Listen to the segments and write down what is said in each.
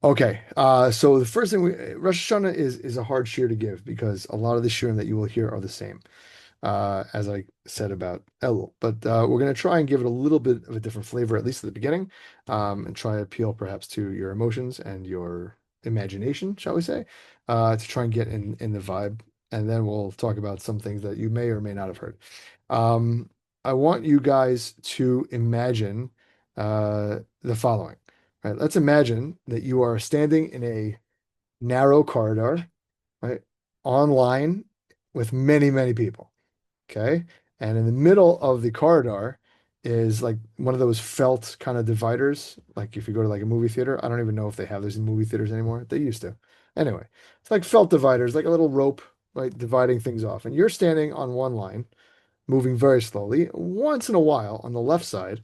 Okay, so the first thing Rosh Hashanah is a hard shear to give because a lot of the shirim that you will hear are the same, as I said about Elul. But we're going to try and give it a little bit of a different flavor, at least at the beginning, and try to appeal perhaps to your emotions and your imagination, shall we say, to try and get in the vibe. And then we'll talk about some things that you may or may not have heard. Um, I want you guys to imagine the following. Right, let's imagine that you are standing in a narrow corridor, right, online with many, many people. Okay. And in the middle of the corridor is like one of those felt kind of dividers. Like if you go to like a movie theater, I don't even know if they have those in movie theaters anymore. They used to. Anyway, it's like felt dividers, like a little rope, right, dividing things off. And you're standing on one line, moving very slowly. Once in a while, on the left side,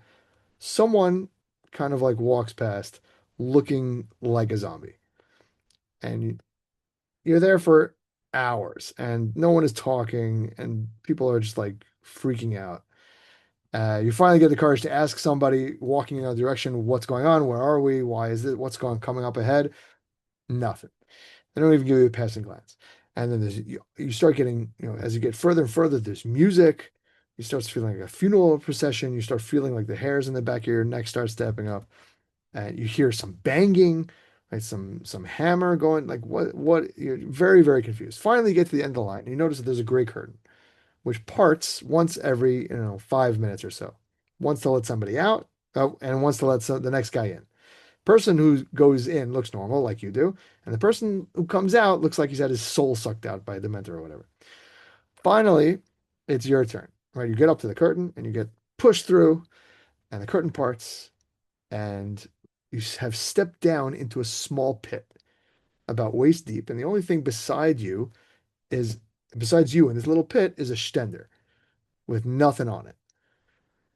someone kind of like walks past looking like a zombie. And you're there for hours and no one is talking and people are just like freaking out. You finally get the courage to ask somebody walking in a direction, what's going on? Where are we? Why is it? What's going coming up ahead? Nothing. They don't even give you a passing glance. And then you start getting, as you get further and further, there's music. You start feeling like a funeral procession. You start feeling like the hairs in the back of your neck start stepping up. And you hear some banging, right? Some hammer going. Like what? You're very, very confused. Finally, you get to the end of the line. And you notice that there's a gray curtain which parts once every 5 minutes or so. Once to let somebody out, and once to let the next guy in. Person who goes in looks normal, like you do, and the person who comes out looks like he's had his soul sucked out by a dementor or whatever. Finally, it's your turn, right? You get up to the curtain and you get pushed through, and the curtain parts, and you have stepped down into a small pit about waist deep, and the only thing is besides you in this little pit is a stender with nothing on it.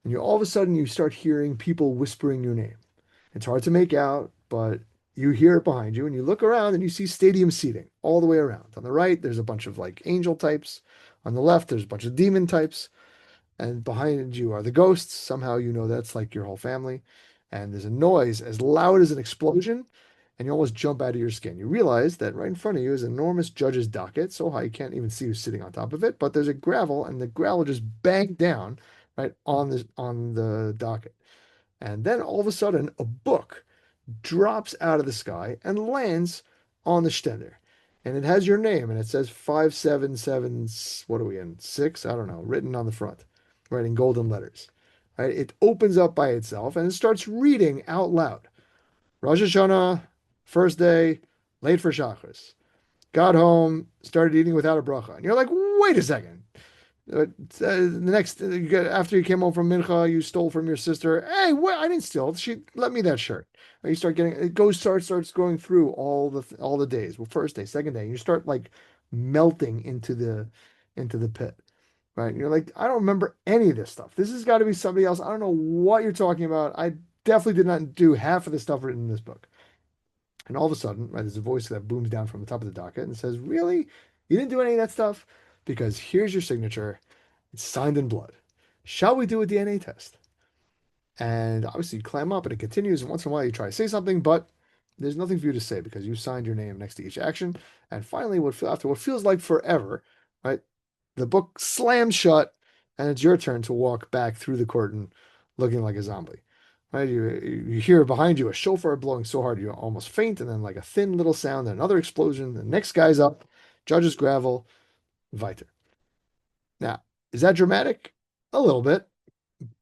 And you all of a sudden you start hearing people whispering your name. It's hard to make out, but you hear it behind you and you look around and you see stadium seating all the way around. On the right, there's a bunch of like angel types. On the left, there's a bunch of demon types. And behind you are the ghosts. Somehow you know that's like your whole family. And there's a noise as loud as an explosion, and you almost jump out of your skin. You realize that right in front of you is an enormous judge's docket, so high you can't even see who's sitting on top of it. But there's a gravel, and the gravel just banged down right on the docket. And then all of a sudden, a book drops out of the sky and lands on the stender. And it has your name and it says 577, what are we in? Six? I don't know, written on the front, right, in golden letters. Right? It opens up by itself and it starts reading out loud. Rosh Hashanah, first day, late for Shachris. Got home, started eating without a bracha. And you're like, wait a second. The next, after you came home from Mincha, you stole from your sister. Hey, what? I didn't steal. She let me that shirt. You start getting it goes starts going through all the days. Well, first day, second day, you start like melting into the pit, right? And you're like, I don't remember any of this stuff. This has got to be somebody else. I don't know what you're talking about. I definitely did not do half of the stuff written in this book. And all of a sudden, right, there's a voice that booms down from the top of the docket and says, "Really? You didn't do any of that stuff? Because here's your signature. It's signed in blood. Shall we do a DNA test?" And obviously, you climb up and it continues. And once in a while, you try to say something, but there's nothing for you to say because you signed your name next to each action. And finally, after what feels like forever, right, the book slams shut, and it's your turn to walk back through the curtain looking like a zombie. Right? You hear behind you a shofar blowing so hard you almost faint, and then like a thin little sound, then another explosion. The next guy's up, judges gravel, weiter. Now, is that dramatic? A little bit,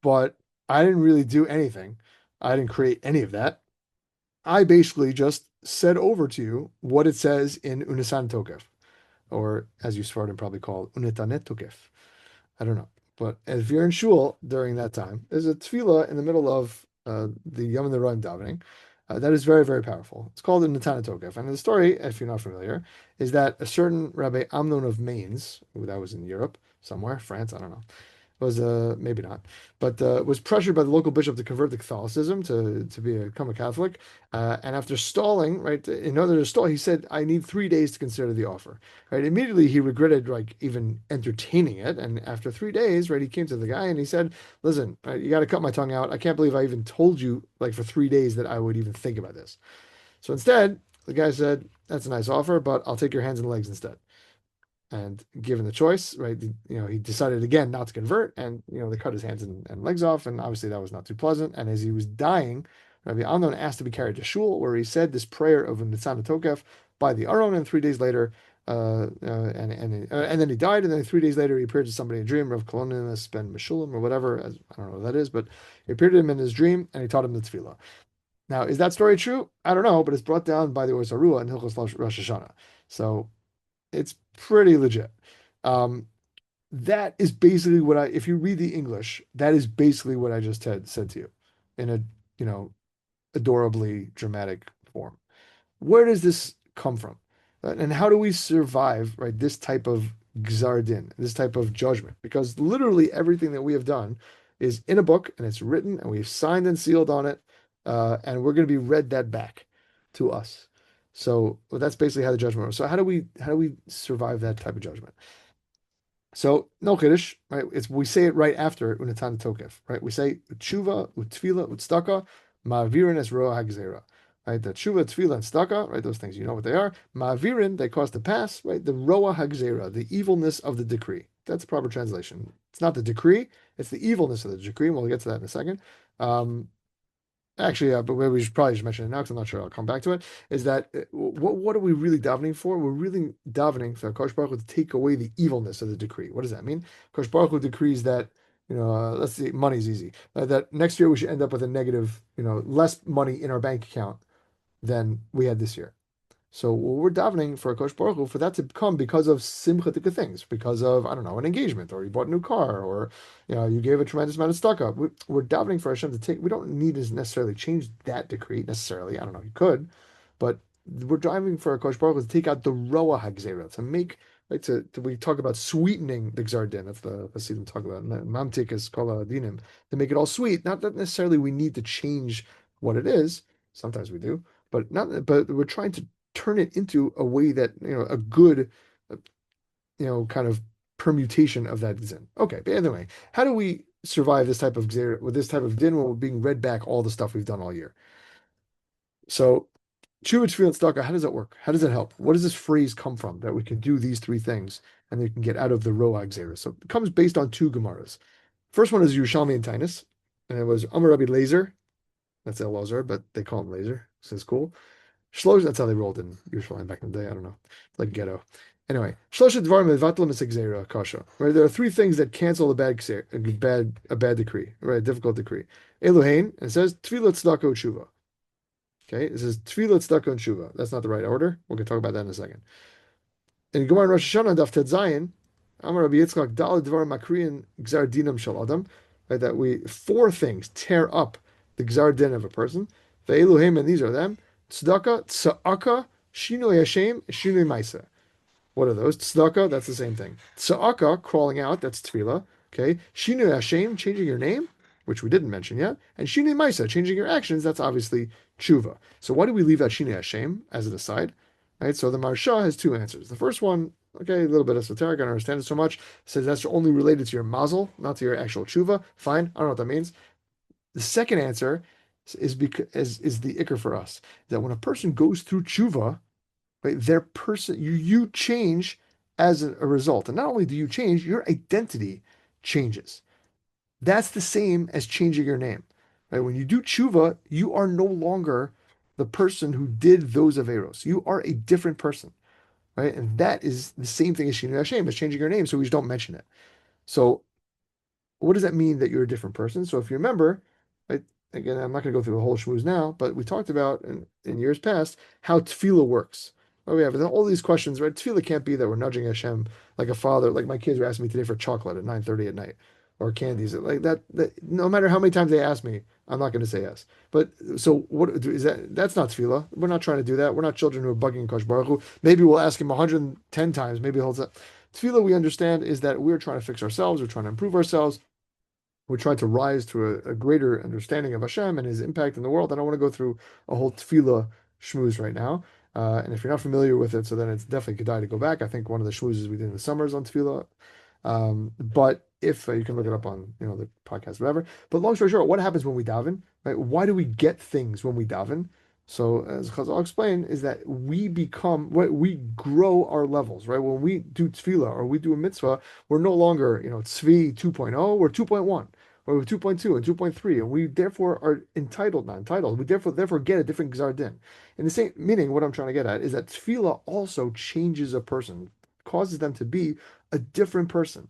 but I didn't really do anything. I didn't create any of that. I basically just said over to you what it says in Unisan Tokef, or as you Sfardim probably call Unetanet Tokef. I don't know. But if you're in shul during that time, there's a tefillah in the middle of the Yom Run davening that is very, very powerful. It's called the Netana Tokef. And the story, if you're not familiar, is that a certain Rabbi Amnon of Mainz, who that was in Europe somewhere, France, I don't know, was maybe not, but was pressured by the local bishop to convert to Catholicism to become a Catholic. And after stalling, right, in order to stall, he said, "I need 3 days to consider the offer." Right, immediately he regretted like even entertaining it. And after 3 days, right, he came to the guy and he said, "Listen, you got to cut my tongue out. I can't believe I even told you like for 3 days that I would even think about this." So instead, the guy said, "That's a nice offer, but I'll take your hands and legs instead." And given the choice, right, he decided again not to convert, and they cut his hands and legs off, and obviously that was not too pleasant. And as he was dying, Rabbi Amnon asked to be carried to shul, where he said this prayer of Nitzana Tokef by the Aron, and 3 days later, and then he died, and then 3 days later he appeared to somebody in a dream of Kolonimus ben Meshulam or whatever, as I don't know what that is, but he appeared to him in his dream, and he taught him the tefillah. Now, is that story true? I don't know, but it's brought down by the Oisarua and Hilchos Rosh Hashanah. So it's pretty legit. Um, that is basically if you read the English, that is basically what I just said to you in a, you know, adorably dramatic form. Where does this come from? And how do we survive, right, this type of gzar din, this type of judgment? Because literally everything that we have done is in a book and it's written and we've signed and sealed on it, and we're going to be read that back to us. So well, that's basically how the judgment works. So how do we survive that type of judgment? So no kiddush, right? We say it right after unatan tokef, right? We say tshuva, utfila, utstaka, ma'avirin es roa hagzera, right? The tshuva, tefillah, and staka, right? Those things, you know what they are. Ma'avirin, they cause to pass, right? The roa hagzera, the evilness of the decree. That's the proper translation. It's not the decree, it's the evilness of the decree, and we'll get to that in a second. Um, Actually, yeah, but we should probably just mention it now because I'm not sure I'll come back to it. Is that what are we really davening for? We're really davening for Kosh Baruch Hu to take away the evilness of the decree. What does that mean? Kosh Baruch Hu decrees that let's see, money's easy. That next year we should end up with a negative, less money in our bank account than we had this year. So we're davening for a Kosh Baruch Hu for that to come because of simchatika things, because of, I don't know, an engagement, or you bought a new car, or you gave a tremendous amount of stock up. We're davening for Hashem to take. We don't need to necessarily change that decree necessarily. I don't know, you could, but we're driving for a Kosh Baruch Hu to take out the roa hagzera, to make, like, we talk about sweetening the gzar din. That's the Hasidim talk about. Mamtik is kol dinim, to make it all sweet. Not that necessarily we need to change what it is. Sometimes we do, but not. But we're trying to turn it into a way that, a good, uh, kind of permutation of that zin. Okay, but anyway, how do we survive this type of gzera with this type of din when we're being read back all the stuff we've done all year? So tshuva, tefillah, and tzedakah, how does that work? How does it help? What does this phrase come from, that we can do these three things and they can get out of the roa gzera? So it comes based on two gemaras. First one is Yerushalmi and Tainus, and it was Amar Rabbi Lazer. That's Elazar, but they call him Lazer. So it's cool. Shlosh, that's how they rolled in Yerushalayim back in the day. I don't know. It's like ghetto. Anyway, Shlosha Dvarim Mevatlam Esegzera Kasha. Right, there are three things that cancel a bad decree, right? A difficult decree. Elohein, and it says Tfilat Tzedakah Tshuva. Okay, it says Tfilat Tzedakah and Tshuva. That's not the right order. We're going to talk about that in a second. In Gemara and Rosh Hashanah, Daf Tet Zayin, Amar Rabbi Yitzchak Dal Dvar Makriyan Gzar Dinam Shal Adam. Right, that four things tear up the Gzar Din of a person. The Elohim, and these are them: Tzedakah, Tza'aka, Shinui Hashem, Shinui Maisa. What are those? Tzedakah, that's the same thing. Tza'aka, crawling out, that's tefillah. Okay. Shinui Hashem, changing your name, which we didn't mention yet. And Shinui Maisa, changing your actions, that's obviously tshuva. So why do we leave out Shinui Hashem as an aside? Right. So the Marsha has two answers. The first one, okay, a little bit esoteric, I don't understand it so much, says that's only related to your mazel, not to your actual tshuva. Fine, I don't know what that means. The second answer is because is the ikr for us, that when a person goes through tshuva, right, their person you change as a result, and not only do you change, your identity changes. That's the same as changing your name. Right? When you do tshuva, you are no longer the person who did those averos. You are a different person, right? And that is the same thing as Shinui Hashem, as changing your name, so we just don't mention it. So what does that mean that you're a different person? So if you remember, right, again, I'm not going to go through the whole schmooze now, but we talked about in years past how tefillah works. Oh, we have all these questions, right? Tefillah can't be that we're nudging Hashem like a father, like my kids were asking me today for chocolate at 9:30 at night, or candies. Like that, no matter how many times they ask me, I'm not going to say yes. But so what is that? That's not tefillah. We're not trying to do that. We're not children who are bugging Kosh Baruch Hu. Maybe we'll ask him 110 times. Maybe he'll say, tefillah, we understand, is that we're trying to fix ourselves. We're trying to improve ourselves. We're trying to rise to a greater understanding of Hashem and His impact in the world. I don't want to go through a whole tefillah schmooze right now. And if you're not familiar with it, so then it's definitely kedai to go back. I think one of the schmoozes we did in the summers on tefillah. But if you can look it up on the podcast, whatever. But long story short, what happens when we daven? Right? Why do we get things when we daven? So as Chazal explained, is that we become what we grow our levels, right? When we do tefillah or we do a mitzvah, we're no longer, tzvi 2.0, we're 2.1, or we're 2.2 and 2.3, and we therefore are entitled, not entitled. We therefore get a different gzar din. In the same meaning, what I'm trying to get at is that tefillah also changes a person, causes them to be a different person.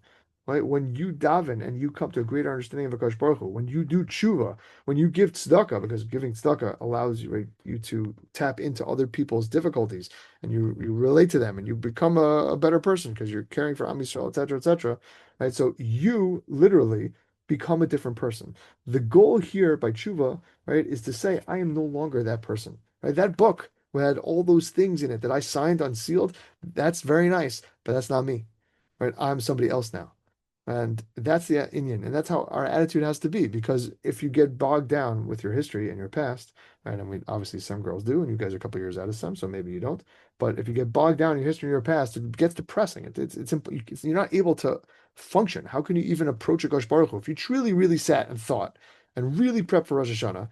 Right? When you daven and you come to a greater understanding of Hakadosh Baruch Hu, when you do tshuva, when you give tzedakah, because giving tzedakah allows you, right, you to tap into other people's difficulties and you relate to them and you become a better person because you're caring for Am Yisrael, etc., etc. Right? So you literally become a different person. The goal here by tshuva, right, is to say, I am no longer that person. Right? That book had all those things in it that I signed unsealed. That's very nice, but that's not me. Right? I'm somebody else now. And that's the Inyan, and that's how our attitude has to be. Because if you get bogged down with your history and your past, right? I mean, obviously some girls do, and you guys are a couple years out of some, so maybe you don't. But if you get bogged down in your history and your past, it gets depressing. You're not able to function. How can you even approach a Gosh Baruch Hu? If you truly, really sat and thought and really prepped for Rosh Hashanah,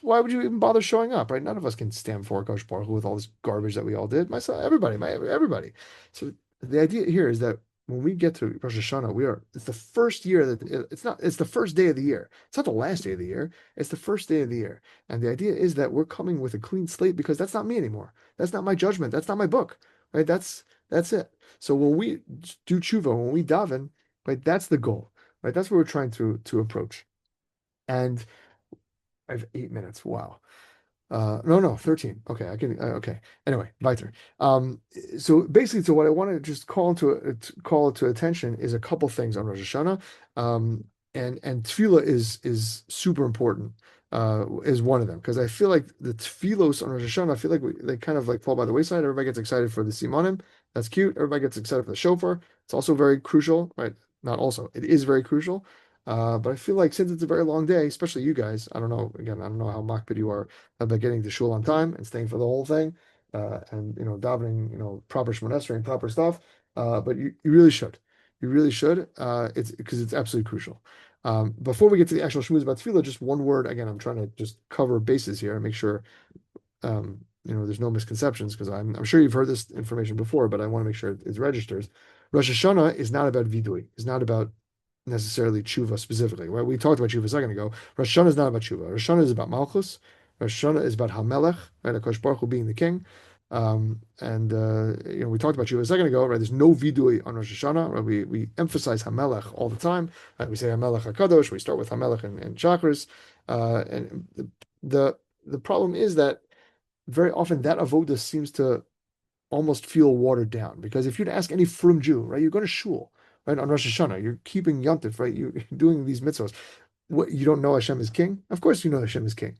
why would you even bother showing up, right? None of us can stand for Gosh Baruch Hu with all this garbage that we all did. Myself, everybody. So the idea here is that when we get to Rosh Hashanah, it's the first year it's the first day of the year. It's not the last day of the year. It's the first day of the year. And the idea is that we're coming with a clean slate because that's not me anymore. That's not my judgment. That's not my book, right? That's it. So when we do tshuva, when we daven, right, that's the goal, right? That's what we're trying to approach. And I have 8 minutes. Wow. No, 13. Okay, I can, okay. Anyway, weiter. Um, so what I want to just call to attention is a couple things on Rosh Hashanah. And tefillah is super important, is one of them. Because I feel like the tefillos on Rosh Hashanah, I feel like they kind of like fall by the wayside. Everybody gets excited for the simonim. That's cute. Everybody gets excited for the shofar. It's also very crucial, right? Not also, it is very crucial. But I feel like since it's a very long day, especially you guys, I don't know, again, I don't know how makpid you are about getting to shul on time and staying for the whole thing, and davening, proper Shemona Esrei and proper stuff. But you really should. You really should. It's because it's absolutely crucial. Before we get to the actual shmooze about tefillah, just one word. Again, I'm trying to just cover bases here and make sure there's no misconceptions because I'm sure you've heard this information before, but I want to make sure it's registered. Rosh Hashanah is not about vidui. It's not about necessarily tshuva specifically. Right? We talked about tshuva a second ago. Rosh Hashanah is not about tshuva. Rosh Hashanah is about malchus. Rosh Hashanah is about Hamelech, right? Hakadosh Baruch Hu being the king. And we talked about tshuva a second ago, right? There's no vidui on Rosh Hashanah. Right? We emphasize Hamelech all the time. Right? We say Hamelech Hakadosh. We start with Hamelech and Chakras. And the problem is that very often that avoda seems to almost feel watered down because if you'd ask any frum Jew, right, you're going to shul, right, on Rosh Hashanah, you're keeping yontif, right, you're doing these mitzvahs. What, you don't know Hashem is king? Of course you know Hashem is king.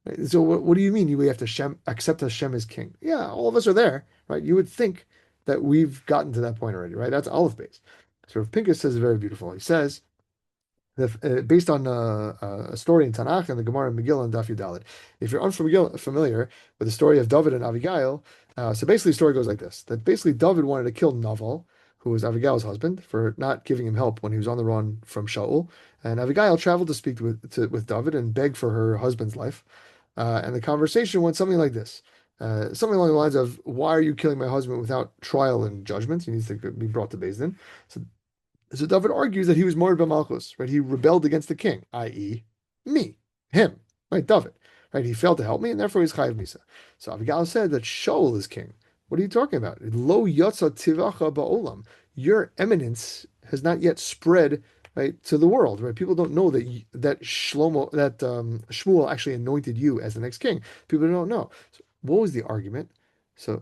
Right? So what do you mean we have to accept Hashem as king? Yeah, all of us are there, right? You would think that we've gotten to that point already, right? That's Aleph base. So Rav Pincus says it very beautiful. He says based on a story in Tanakh and the Gemara in Megillah and Daf Yud. If you're unfamiliar with the story of David and Abigail, so basically the story goes like this: that basically David wanted to kill Naval, who was Abigail's husband, for not giving him help when he was on the run from Shaul. And Abigail traveled to speak with David and beg for her husband's life. And the conversation went something like this. Something along the lines of, "Why are you killing my husband without trial and judgment? He needs to be brought to Beis Din." So David argues that he was Mored Malchus, right? He rebelled against the king, i.e., me, him, right? David, right? He failed to help me, and therefore he's Chayiv Misa. So Abigail said that Shaul is king. What are you talking about? Lo yotza tivacha ba'olam. Your eminence has not yet spread, right, to the world, right? People don't know that Shmuel actually anointed you as the next king. People don't know. So what was the argument? So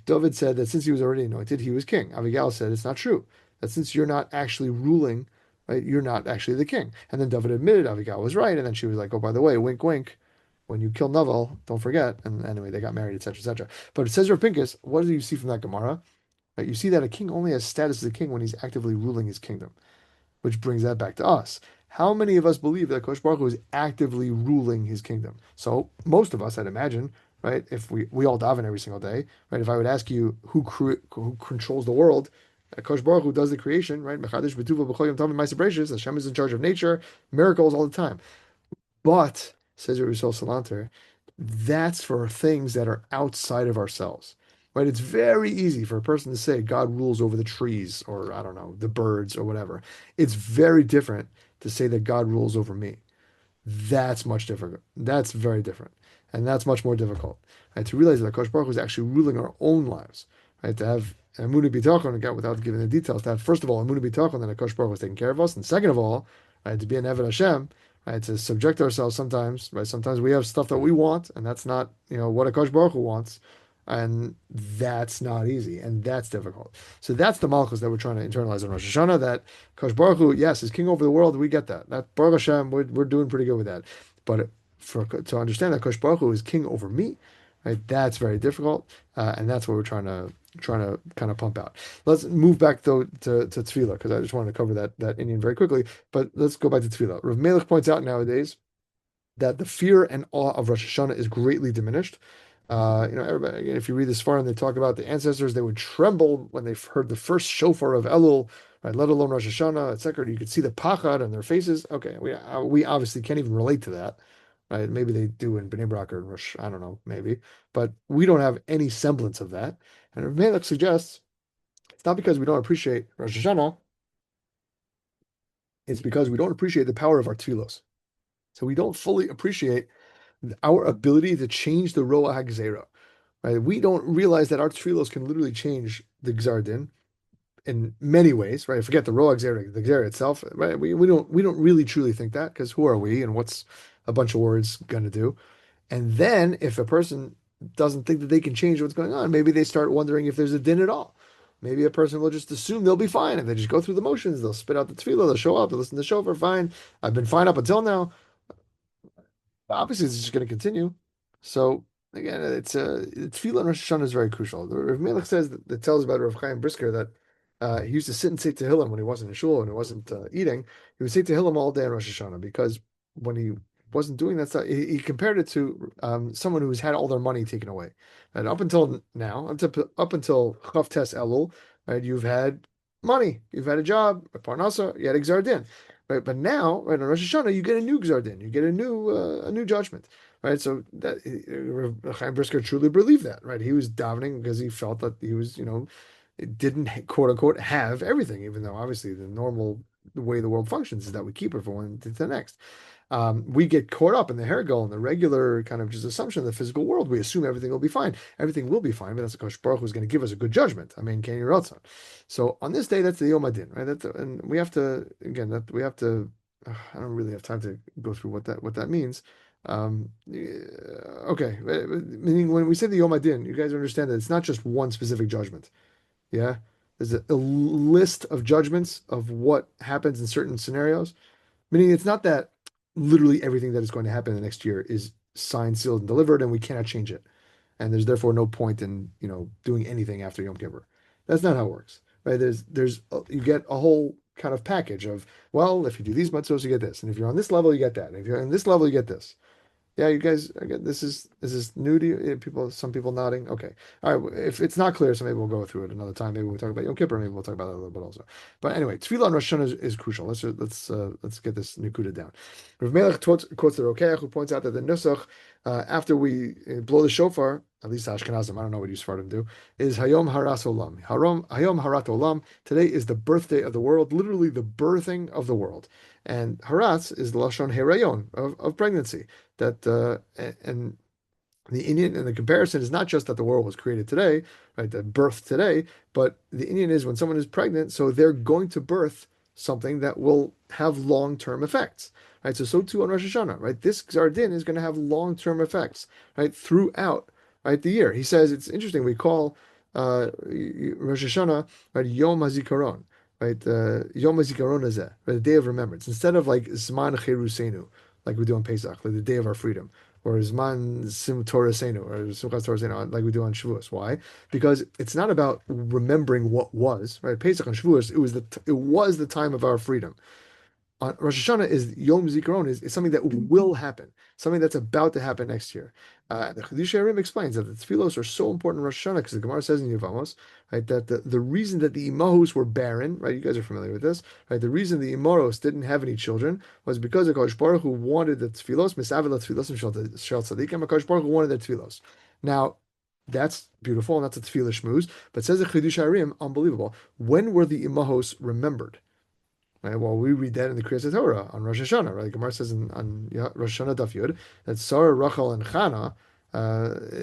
David said that since he was already anointed, he was king. Abigail said it's not true. That since you're not actually ruling, right, you're not actually the king. And then David admitted Abigail was right, and then she was like, "Oh, by the way, wink, wink. When you kill Naval, don't forget." And anyway, they got married, etc., etc. But it says Rav Pincus, what do you see from that Gemara? Right, you see that a king only has status as a king when he's actively ruling his kingdom, which brings that back to us. How many of us believe that Kosh Baruch Hu is actively ruling his kingdom? So most of us, I'd imagine, right? If we all daven every single day, right? If I would ask you who controls the world, Kosh Baruch Hu does the creation, right? Mechadish b'tuva b'chol yom tov ma'aser bereishis. Hashem is in charge of nature, miracles all the time. But says Yisrael Salanter, That's for things that are outside of ourselves, right? It's very easy for a person to say God rules over the trees or I don't know, the birds or whatever. It's very different to say that God rules over me. That's much different. That's very different. And that's much more difficult. Right? To realize that Kosh Baruch Hu is actually ruling our own lives. Right? To have Emunah B'tachon, again, without giving the details, to have, first of all, Emunah B'tachon, that Kosh Baruch Hu is taking care of us. And second of all, right, to be an Eved Hashem, right, to subject ourselves sometimes, right? Sometimes we have stuff that we want, and that's not, what a Kosh Baruch Hu wants. And that's not easy, and that's difficult. So that's the malchus that we're trying to internalize in Rosh Hashanah. That Kosh Baruch Hu, yes, is king over the world. We get that. That Baruch Hashem, we're doing pretty good with that. But for to understand that Kosh Baruch Hu is king over me, right? That's very difficult, and that's what we're trying to kind of pump out. Let's move back though to tefillah because I just wanted to cover that Indian very quickly. But let's go back to tefillah. Rav Melech points out nowadays that the fear and awe of Rosh Hashanah is greatly diminished. Everybody, again, if you read this far and they talk about the ancestors, they would tremble when they heard the first shofar of Elul, right? Let alone Rosh Hashanah, etc. You could see the pachad on their faces. Okay, we obviously can't even relate to that, right? Maybe they do in Bnei Brak or Rosh, I don't know, maybe, but we don't have any semblance of that. And Rav Melech suggests it's not because we don't appreciate Rosh Hashanah, it's because we don't appreciate the power of our tefillos. So we don't fully appreciate our ability to change the Roa HaGzera, right? We don't realize that our tefillos can literally change the Gzar Din in many ways, right? Forget the Roa HaGzera, the Gzera itself, right? We don't really truly think that because who are we and what's a bunch of words going to do? And then if a person doesn't think that they can change what's going on, maybe they start wondering if there's a din at all. Maybe a person will just assume they'll be fine if they just go through the motions. They'll spit out the tefillah, they'll show up, they'll listen to the shofar, fine. I've been fine up until now. Obviously, it's just going to continue. So again, tefillah and Rosh Hashanah is very crucial. The Rav Melech says that tells about Rav Chaim Brisker that he used to sit and say Tehillim when he wasn't in shul and he wasn't eating. He would say Tehillim all day on Rosh Hashanah because when he wasn't doing that stuff, he compared it to someone who's had all their money taken away. And up until now, up until Chav Tes Elul, right, you've had money, you've had a job, a parnasa, you had a Gzar Din. Right, but now, right on Rosh Hashanah, you get a new Gzar Din, you get a new judgment, right? So that Chaim Brisker truly believed that, right? He was davening because he felt that he was, didn't quote unquote have everything, even though obviously the way the world functions is that we keep it from one to the next. We get caught up in the hergel and the regular kind of just assumption of the physical world. We assume everything will be fine. Everything will be fine, but that's Kosh Baruch who's going to give us a good judgment. I mean, Ken Yiratzon. So on this day, that's the Yom Adin, right? And we have to again that we have to. I don't really have time to go through what that means. Yeah, okay, meaning when we say the Yom Adin, you guys understand that it's not just one specific judgment. Yeah, there's a list of judgments of what happens in certain scenarios. Meaning it's not that literally everything that is going to happen in the next year is signed, sealed, and delivered, and we cannot change it. And there's therefore no point in, doing anything after Yom Kippur. That's not how it works, right? You get a whole kind of package of, well, if you do these mitzvahs, you get this, and if you're on this level, you get that, and if you're on this level, you get this. Yeah, you guys, again, this is new to you? Some people nodding. Okay, all right. If it's not clear, so maybe we'll go through it another time. Maybe we'll talk about Yom Kippur. Maybe we'll talk about that a little bit also. But anyway, tefillah on Rosh Hashanah is crucial. Let's get this nikuda down. Rav Melech quotes the Rokeach, who points out that the nusach after we blow the shofar, at least Ashkenazim, I don't know what you Sephardim do, is Hayom Haras Olam. Hayom Harat Olam. Today is the birthday of the world, literally the birthing of the world. And Haratz is the Lashon Herayon of pregnancy. That and the Indian and the comparison is not just that the world was created today, right? That birth today, but the Indian is when someone is pregnant, so they're going to birth something that will have long-term effects, right? So too on Rosh Hashanah, right? This Gzar Din is going to have long-term effects, right, throughout, right, the year. He says it's interesting. We call Rosh Hashanah, right, Yom HaZikaron, right? Yom HaZikaron Hazeh, right, the day of remembrance, instead of like Zman Cherusenu, like we do on Pesach, like the day of our freedom, or Zman Sim Torasenu, or Simchas Torasenu, like we do on Shavuos. Why? Because it's not about remembering what was, right? Pesach and Shavuos, it was the time of our freedom. on Rosh Hashanah is Yom Zikaron is something that will happen, something that's about to happen next year. The Chiddushei HaRim explains that the tefillos are so important in Rosh Hashanah because the Gemara says in Yevamos, right, that the reason that the imahos were barren, right, you guys are familiar with this, right, the reason the imaros didn't have any children was because the Kodesh Baruch Hu wanted the tefillos, misavel tefillos shel tzaddikim, and Kodesh Baruch Hu wanted the tefillos. Now, that's beautiful, and that's a tefillah shmooze, but says the Chiddushei HaRim, unbelievable. When were the imahos remembered? Right? Well, we read that in the Kriyas Torah on Rosh Hashanah, right? Gemara says on Rosh Hashanah Daf Yud that Sarah, Rachel, and Chana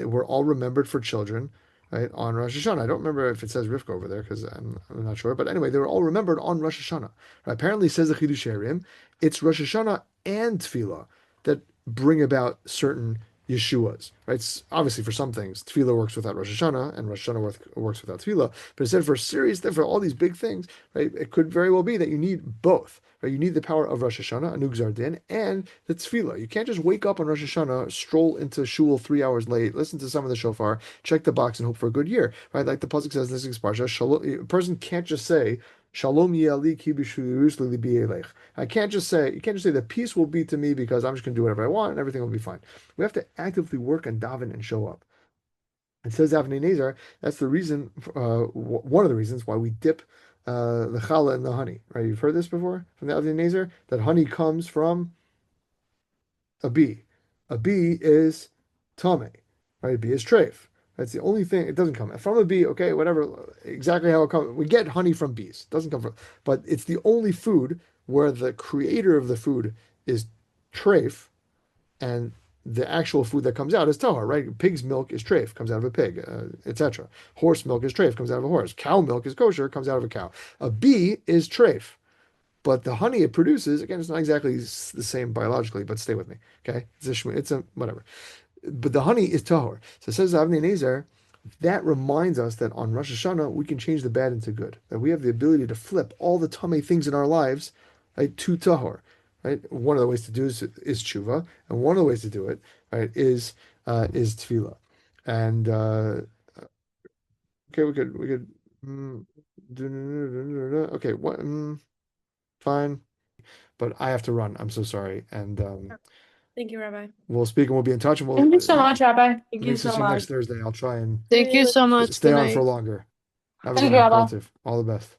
were all remembered for children, right? On Rosh Hashanah. I don't remember if it says Rivka over there because I'm not sure, but anyway, they were all remembered on Rosh Hashanah. Right? Apparently, says the Chiddushei HaRim, it's Rosh Hashanah and Tefillah that bring about certain Yeshuas, right? It's obviously, for some things, Tefillah works without Rosh Hashanah, and Rosh Hashanah works without Tefillah. But instead, for serious, for all these big things, right? It could very well be that you need both, right? You need the power of Rosh Hashanah, Anug Zardin, and the Tefillah. You can't just wake up on Rosh Hashanah, stroll into shul 3 hours late, listen to some of the shofar, check the box, and hope for a good year, right? Like the pasuk says in this parsha, a person can't just say, Shalom yali ki b'Yerushalayim. I can't just say, you can't just say the peace will be to me because I'm just going to do whatever I want and everything will be fine. We have to actively work and daven and show up. It says Avnei Nezer, that's the reason, one of the reasons why we dip the challah in the honey, right? You've heard this before from the Avnei Nezer, that honey comes from a bee. A bee is tame, right? A bee is treif. That's the only thing. It doesn't come from a bee. Okay, whatever. Exactly how it comes. We get honey from bees. It doesn't come from, but it's the only food where the creator of the food is treif, and the actual food that comes out is tahor, right? Pig's milk is treif, comes out of a pig, etc. Horse milk is treif, comes out of a horse. Cow milk is kosher, comes out of a cow. A bee is treif. But the honey it produces, again, it's not exactly the same biologically, but stay with me, okay? It's a whatever. But the honey is tahor. So it says Avnei Nezer, that reminds us that on Rosh Hashanah we can change the bad into good. That we have the ability to flip all the tummy things in our lives, right, to tahor. Right? One of the ways to do is tshuva, and one of the ways to do it, right, is tefillah. And okay, we could mm, okay, what fine, but I have to run. I'm so sorry, and Thank you, Rabbi. we'll speak and we'll be in touch, and we'll Thank you so much, Rabbi. Thank you maybe so see you next much. Thursday. I'll try and Thank you so much. stay Good on for night. longer. Have a Thank good you, one. Rabbi. All the best.